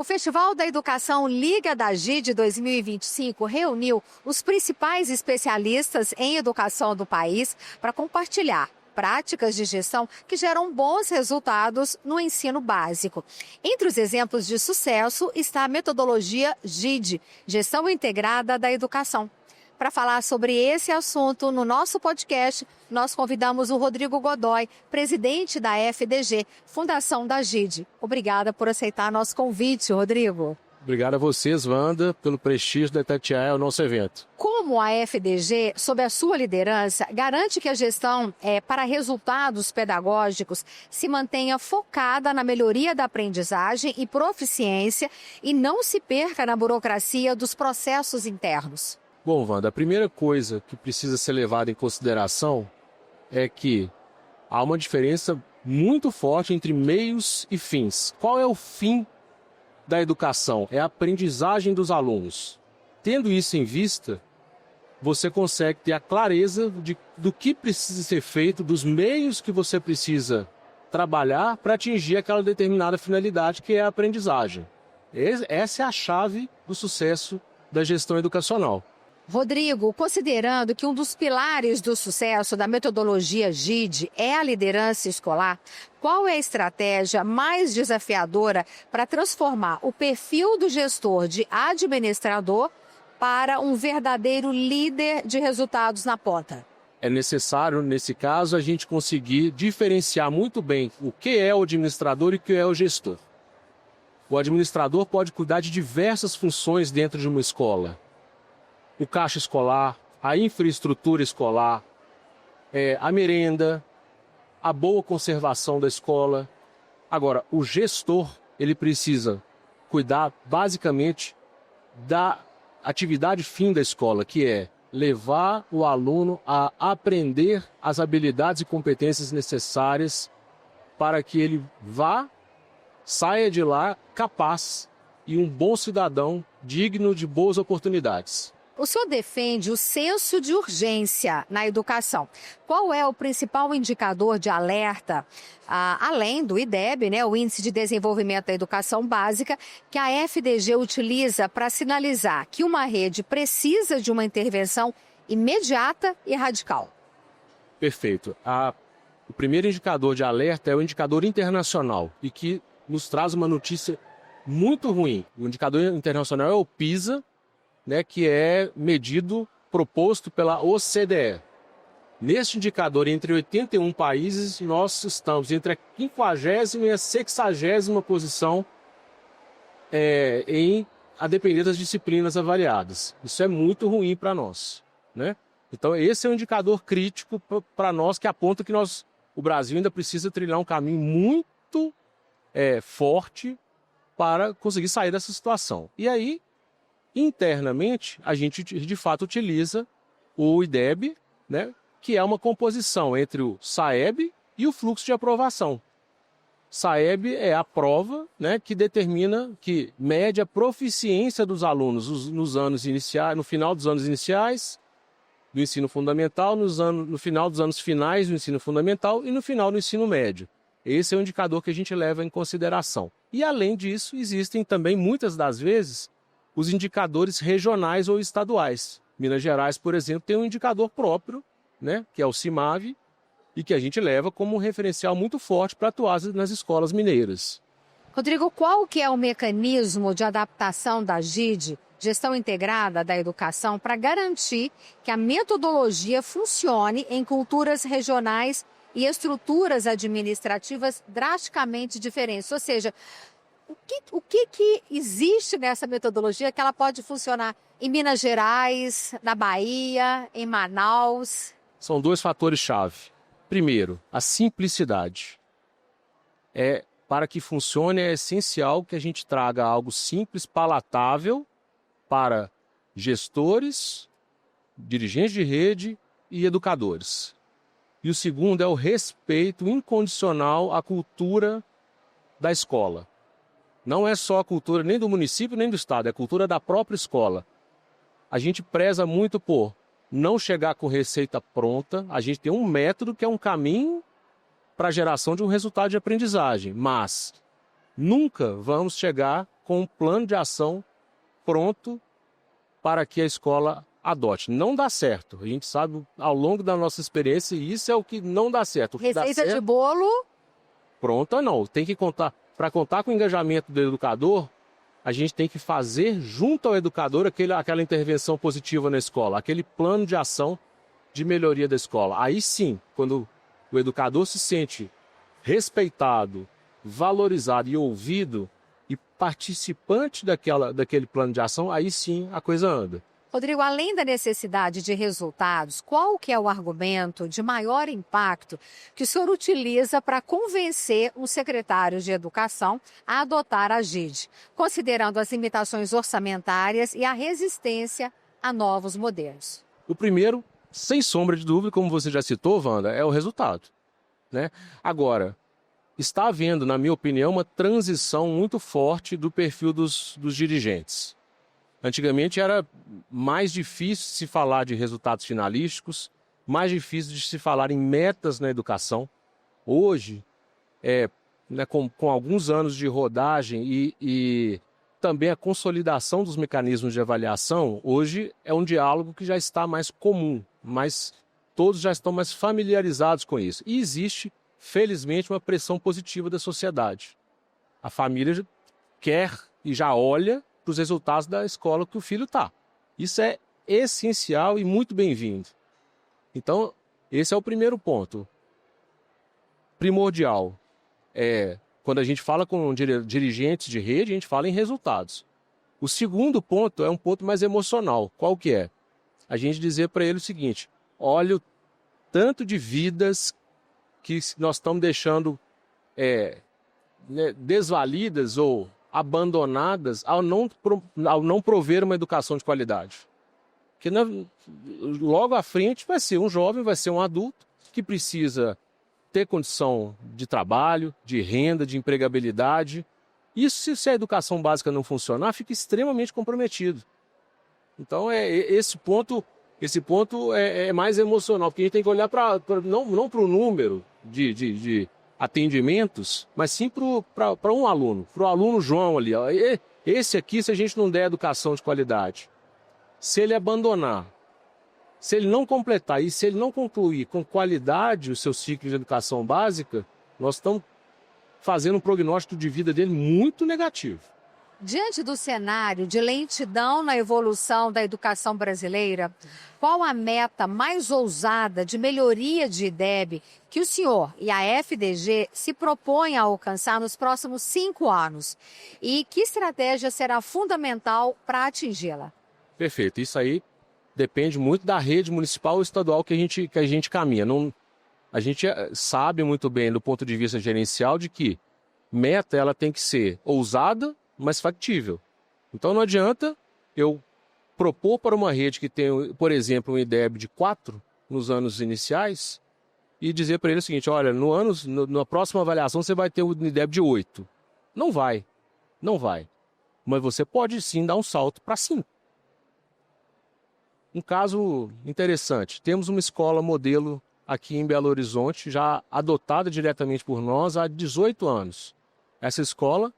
Festival da Educação Liga da GID 2025 reuniu os principais especialistas em educação do país para compartilhar práticas de gestão que geram bons resultados no ensino básico. Entre os exemplos de sucesso está a metodologia GID, Gestão Integrada da Educação. Para falar sobre esse assunto no nosso podcast, nós convidamos o Rodrigo Godoy, presidente da FDG, Fundação da GID. Obrigada por aceitar nosso convite, Rodrigo. Obrigado a vocês, Wanda, pelo prestígio da Itatiaia ao nosso evento. Como a FDG, sob a sua liderança, garante que a gestão para resultados pedagógicos se mantenha focada na melhoria da aprendizagem e proficiência e não se perca na burocracia dos processos internos? Bom, Wanda, a primeira coisa que precisa ser levada em consideração é que há uma diferença muito forte entre meios e fins. Qual é o fim da educação? É a aprendizagem dos alunos. Tendo isso em vista, você consegue ter a clareza do que precisa ser feito, dos meios que você precisa trabalhar para atingir aquela determinada finalidade que é a aprendizagem. Essa é a chave do sucesso da gestão educacional. Rodrigo, considerando que um dos pilares do sucesso da metodologia GID é a liderança escolar, qual é a estratégia mais desafiadora para transformar o perfil do gestor de administrador para um verdadeiro líder de resultados na ponta? É necessário, nesse caso, a gente conseguir diferenciar muito bem o que é o administrador e o que é o gestor. O administrador pode cuidar de diversas funções dentro de uma escola. O caixa escolar, a infraestrutura escolar, a merenda, a boa conservação da escola. Agora, o gestor, ele precisa cuidar basicamente da atividade fim da escola, que é levar o aluno a aprender as habilidades e competências necessárias para que ele saia de lá capaz e um bom cidadão digno de boas oportunidades. O senhor defende o senso de urgência na educação. Qual é o principal indicador de alerta, além do IDEB, o Índice de Desenvolvimento da Educação Básica, que a FDG utiliza para sinalizar que uma rede precisa de uma intervenção imediata e radical? Perfeito. O primeiro indicador de alerta é o indicador internacional e que nos traz uma notícia muito ruim. O indicador internacional é o PISA, que é proposto pela OCDE. Neste indicador, entre 81 países, nós estamos entre a 50ª e a 60ª posição a depender das disciplinas avaliadas. Isso é muito ruim para nós. Então, esse é um indicador crítico para nós, que aponta que o Brasil ainda precisa trilhar um caminho muito forte para conseguir sair dessa situação. E aí, internamente, a gente de fato utiliza o IDEB, que é uma composição entre o SAEB e o fluxo de aprovação. SAEB é a prova que mede a proficiência dos alunos nos anos iniciais, no final dos anos iniciais do ensino fundamental, no final dos anos finais do ensino fundamental e no final do ensino médio. Esse é o indicador que a gente leva em consideração. E além disso, existem também muitas das vezes os indicadores regionais ou estaduais. Minas Gerais, por exemplo, tem um indicador próprio, que é o CIMAV, e que a gente leva como um referencial muito forte para atuar nas escolas mineiras. Rodrigo, qual que é o mecanismo de adaptação da GID, Gestão Integrada da Educação, para garantir que a metodologia funcione em culturas regionais e estruturas administrativas drasticamente diferentes? Ou seja, o que existe nessa metodologia que ela pode funcionar em Minas Gerais, na Bahia, em Manaus? São dois fatores-chave. Primeiro, a simplicidade. Para que funcione, é essencial que a gente traga algo simples, palatável para gestores, dirigentes de rede e educadores. E o segundo é o respeito incondicional à cultura da escola. Não é só a cultura nem do município nem do estado, é a cultura da própria escola. A gente preza muito por não chegar com receita pronta, a gente tem um método que é um caminho para a geração de um resultado de aprendizagem, mas nunca vamos chegar com um plano de ação pronto para que a escola adote. Não dá certo. A gente sabe ao longo da nossa experiência, e isso é o que não dá certo. O que dá Receita de certo, bolo. pronta não. Tem que contar. Para contar com o engajamento do educador, a gente tem que fazer junto ao educador aquela intervenção positiva na escola, aquele plano de ação de melhoria da escola. Aí sim, quando o educador se sente respeitado, valorizado e ouvido e participante daquele plano de ação, aí sim a coisa anda. Rodrigo, além da necessidade de resultados, qual que é o argumento de maior impacto que o senhor utiliza para convencer um secretário de educação a adotar a GID, considerando as limitações orçamentárias e a resistência a novos modelos? O primeiro, sem sombra de dúvida, como você já citou, Wanda, é o resultado, né? Agora, está havendo, na minha opinião, uma transição muito forte do perfil dos dirigentes. Antigamente era mais difícil se falar de resultados finalísticos, mais difícil de se falar em metas na educação. Hoje, com alguns anos de rodagem e também a consolidação dos mecanismos de avaliação, hoje é um diálogo que já está mais comum, mas todos já estão mais familiarizados com isso. E existe, felizmente, uma pressão positiva da sociedade. A família quer e já olha para os resultados da escola que o filho está. Isso é essencial e muito bem-vindo. Então, esse é o primeiro ponto. Primordial. Quando a gente fala com dirigentes de rede, a gente fala em resultados. O segundo ponto é um ponto mais emocional. Qual que é? A gente dizer para ele o seguinte: olha o tanto de vidas que nós estamos deixando desvalidas ou abandonadas ao não prover uma educação de qualidade. Porque logo à frente vai ser um jovem, vai ser um adulto que precisa ter condição de trabalho, de renda, de empregabilidade. Isso, se a educação básica não funcionar, fica extremamente comprometido. Então, esse ponto é mais emocional, porque a gente tem que olhar não para o número de atendimentos, mas sim para um aluno, para o aluno João ali. Ó. Esse aqui, se a gente não der educação de qualidade, se ele abandonar, se ele não completar e se ele não concluir com qualidade o seu ciclo de educação básica, nós estamos fazendo um prognóstico de vida dele muito negativo. Diante do cenário de lentidão na evolução da educação brasileira, qual a meta mais ousada de melhoria de IDEB que o senhor e a FDG se propõem a alcançar nos próximos 5 anos? E que estratégia será fundamental para atingi-la? Perfeito. Isso aí depende muito da rede municipal ou estadual que a gente caminha. A gente sabe muito bem, do ponto de vista gerencial, de que meta ela tem que ser ousada, mas factível. Então não adianta eu propor para uma rede que tem, por exemplo, um IDEB de 4 nos anos iniciais e dizer para ele o seguinte: olha, na próxima avaliação você vai ter um IDEB de 8. Não vai. Mas você pode sim dar um salto para 5. Um caso interessante: temos uma escola modelo aqui em Belo Horizonte, já adotada diretamente por nós há 18 anos. Essa escola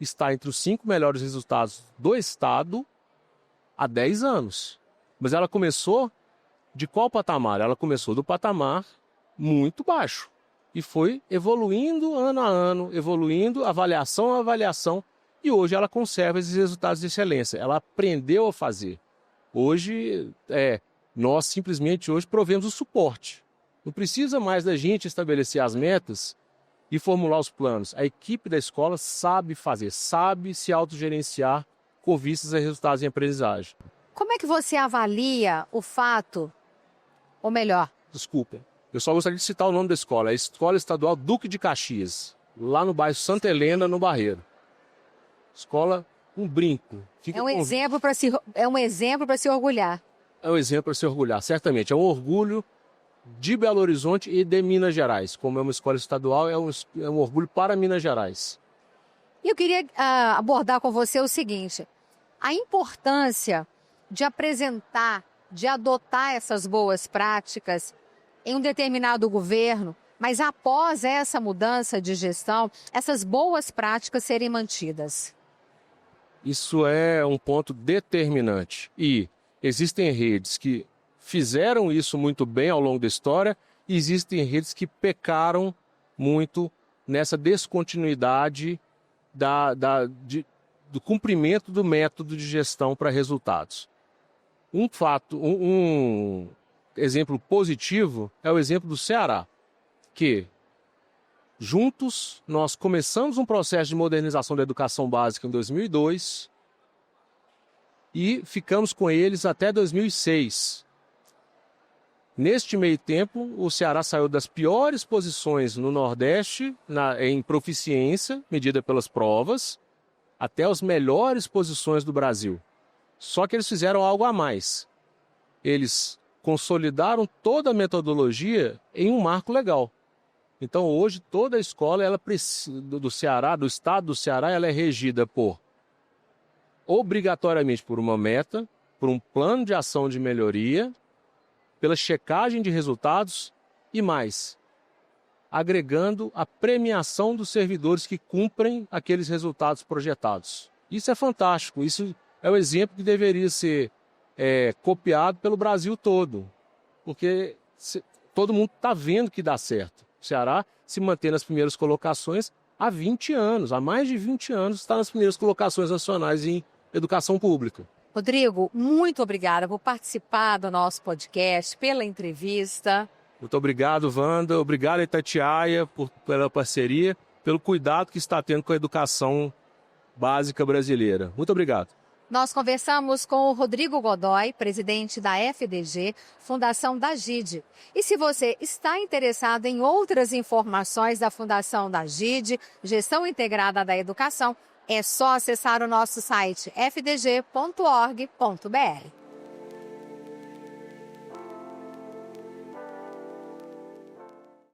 está entre os 5 melhores resultados do estado há 10 anos. Mas ela começou de qual patamar? Ela começou do patamar muito baixo e foi evoluindo ano a ano, evoluindo avaliação a avaliação, e hoje ela conserva esses resultados de excelência. Ela aprendeu a fazer. Hoje, nós simplesmente hoje provemos o suporte. Não precisa mais da gente estabelecer as metas e formular os planos. A equipe da escola sabe fazer, sabe se autogerenciar com vistas a resultados em aprendizagem. Como é que você avalia o fato, ou melhor... Desculpa, eu só gostaria de citar o nome da escola. É a Escola Estadual Duque de Caxias, lá no bairro Santa Helena, no Barreiro. Escola, um brinco. É um exemplo para se orgulhar. É um exemplo para se orgulhar, certamente. É um orgulho de Belo Horizonte e de Minas Gerais. Como é uma escola estadual, é um orgulho para Minas Gerais. E eu queria abordar com você o seguinte: a importância de apresentar, de adotar essas boas práticas em um determinado governo, mas após essa mudança de gestão, essas boas práticas serem mantidas. Isso é um ponto determinante. E existem redes que fizeram isso muito bem ao longo da história e existem redes que pecaram muito nessa descontinuidade do cumprimento do método de gestão para resultados. Um exemplo positivo é o exemplo do Ceará, que juntos nós começamos um processo de modernização da educação básica em 2002 e ficamos com eles até 2006. Neste meio tempo, o Ceará saiu das piores posições no Nordeste em proficiência, medida pelas provas, até as melhores posições do Brasil. Só que eles fizeram algo a mais. Eles consolidaram toda a metodologia em um marco legal. Então, hoje, toda a escola do Ceará, do estado do Ceará, ela é regida obrigatoriamente por uma meta, por um plano de ação de melhoria, pela checagem de resultados e mais, agregando a premiação dos servidores que cumprem aqueles resultados projetados. Isso é fantástico, isso é o exemplo que deveria ser copiado pelo Brasil todo, porque todo mundo está vendo que dá certo. O Ceará se mantém nas primeiras colocações há 20 anos, há mais de 20 anos está nas primeiras colocações nacionais em educação pública. Rodrigo, muito obrigada por participar do nosso podcast, pela entrevista. Muito obrigado, Wanda. Obrigado, Itatiaia, pela parceria, pelo cuidado que está tendo com a educação básica brasileira. Muito obrigado. Nós conversamos com o Rodrigo Godoy, presidente da FDG, Fundação da GIDE. E se você está interessado em outras informações da Fundação da GIDE, Gestão Integrada da Educação, é só acessar o nosso site fdg.org.br.